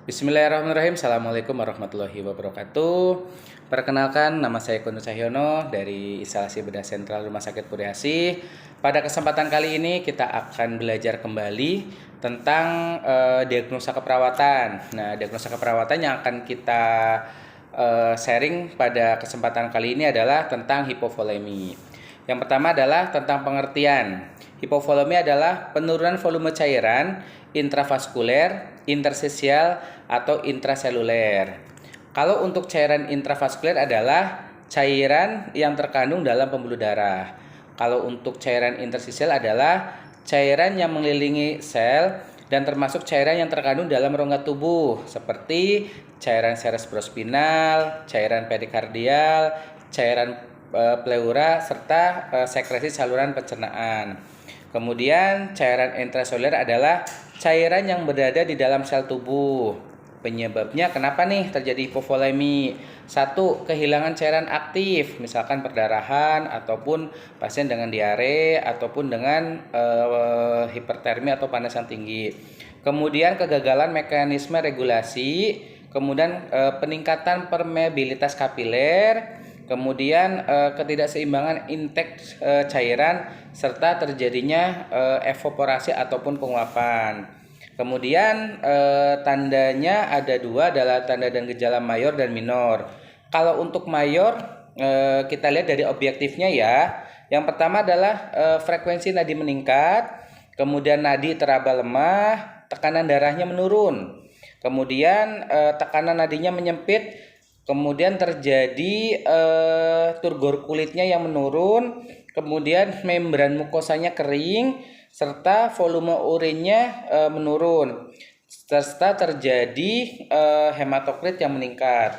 Bismillahirrahmanirrahim. Assalamualaikum warahmatullahi wabarakatuh. Perkenalkan, nama saya Kunu Cahyono dari Instalasi Bedah Sentral Rumah Sakit Puri Asih. Pada kesempatan kali ini kita akan belajar kembali tentang diagnosa keperawatan. Nah, diagnosa keperawatan yang akan kita sharing pada kesempatan kali ini adalah tentang hipovolemi. Yang pertama adalah tentang pengertian. Hipovolemi adalah penurunan volume cairan intravaskuler, interstisial, atau intraseluler. Kalau untuk cairan intravaskuler adalah cairan yang terkandung dalam pembuluh darah. Kalau untuk cairan interstisial adalah cairan yang mengelilingi sel dan termasuk cairan yang terkandung dalam rongga tubuh seperti cairan cerebrospinal, cairan perikardial, cairan pleura, serta sekresi saluran pencernaan. Kemudian cairan intraseluler adalah cairan yang berada di dalam sel tubuh. Penyebabnya kenapa nih terjadi hipovolemi? Satu, kehilangan cairan aktif, misalkan perdarahan ataupun pasien dengan diare ataupun dengan hipertermi atau panas yang tinggi. Kemudian kegagalan mekanisme regulasi, kemudian peningkatan permeabilitas kapiler, kemudian ketidakseimbangan intake cairan serta terjadinya evaporasi ataupun penguapan. Kemudian tandanya ada dua, adalah tanda dan gejala mayor dan minor. Kalau untuk mayor kita lihat dari objektifnya ya. Yang pertama adalah frekuensi nadi meningkat, kemudian nadi teraba lemah, tekanan darahnya menurun. Kemudian tekanan nadinya menyempit, kemudian terjadi turgor kulitnya yang menurun, kemudian membran mukosanya kering, serta volume urinnya menurun, serta terjadi hematokrit yang meningkat.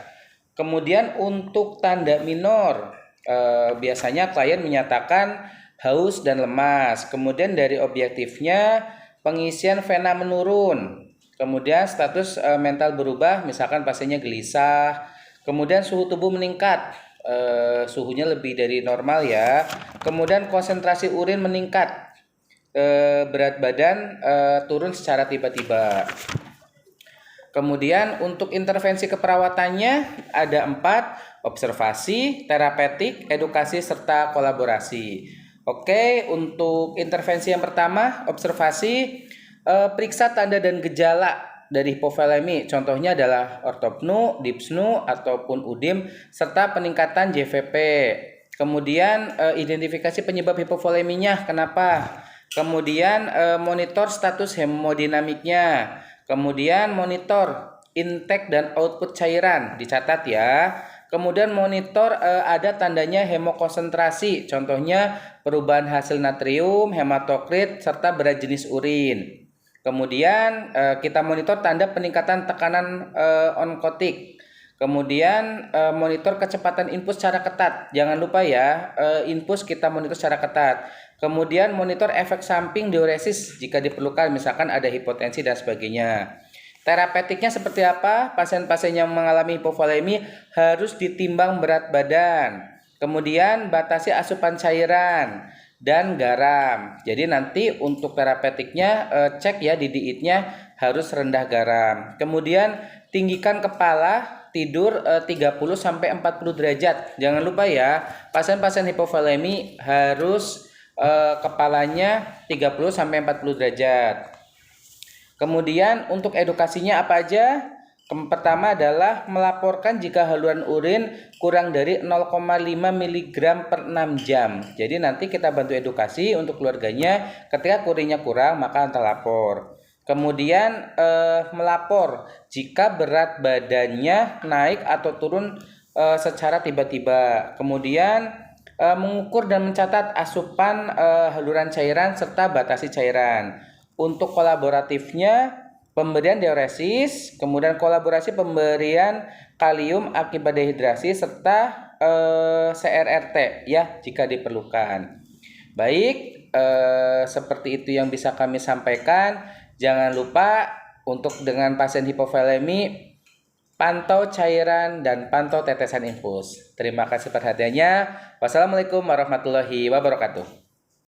Kemudian untuk tanda minor, biasanya klien menyatakan haus dan lemas. Kemudian dari objektifnya pengisian vena menurun, kemudian status mental berubah, misalkan pasiennya gelisah. Kemudian suhu tubuh meningkat, suhunya lebih dari normal ya. Kemudian konsentrasi urin meningkat, berat badan turun secara tiba-tiba. Kemudian untuk intervensi keperawatannya ada 4, observasi, terapeutik, edukasi, serta kolaborasi. Oke, untuk intervensi yang pertama, observasi, periksa tanda dan gejala dari hipovolemi, contohnya adalah ortopnu, dipsnu, ataupun udim, serta peningkatan JVP. Kemudian identifikasi penyebab hipovoleminya, kenapa? Kemudian monitor status hemodinamiknya. Kemudian monitor intake dan output cairan, dicatat ya. Kemudian monitor ada tandanya hemokonsentrasi, contohnya perubahan hasil natrium, hematokrit, serta berat jenis urin. Kemudian kita monitor tanda peningkatan tekanan onkotik. Kemudian monitor kecepatan infus secara ketat. Jangan lupa ya, infus kita monitor secara ketat. Kemudian monitor efek samping diuresis jika diperlukan, misalkan ada hipotensi dan sebagainya. Terapeutiknya seperti apa? Pasien-pasien yang mengalami hipovolemi harus ditimbang berat badan. Kemudian batasi asupan cairan dan garam. Jadi nanti untuk terapeutiknya cek ya di dietnya harus rendah garam. Kemudian tinggikan kepala, tidur 30 sampai 40 derajat. Jangan lupa ya, pasien-pasien hipovolemi harus kepalanya 30 sampai 40 derajat. Kemudian untuk edukasinya apa aja? Pertama adalah melaporkan jika haluan urin kurang dari 0,5 mg per 6 jam. Jadi nanti kita bantu edukasi untuk keluarganya, ketika urinnya kurang maka antar lapor. Kemudian melapor jika berat badannya naik atau turun secara tiba-tiba. Kemudian mengukur dan mencatat asupan haluran cairan serta batasi cairan. Untuk kolaboratifnya pemberian diuresis, kemudian kolaborasi pemberian kalium akibat dehidrasi, serta CRRT ya jika diperlukan. Baik, seperti itu yang bisa kami sampaikan. Jangan lupa untuk dengan pasien hipovolemi, pantau cairan dan pantau tetesan infus. Terima kasih perhatiannya. Wassalamualaikum warahmatullahi wabarakatuh.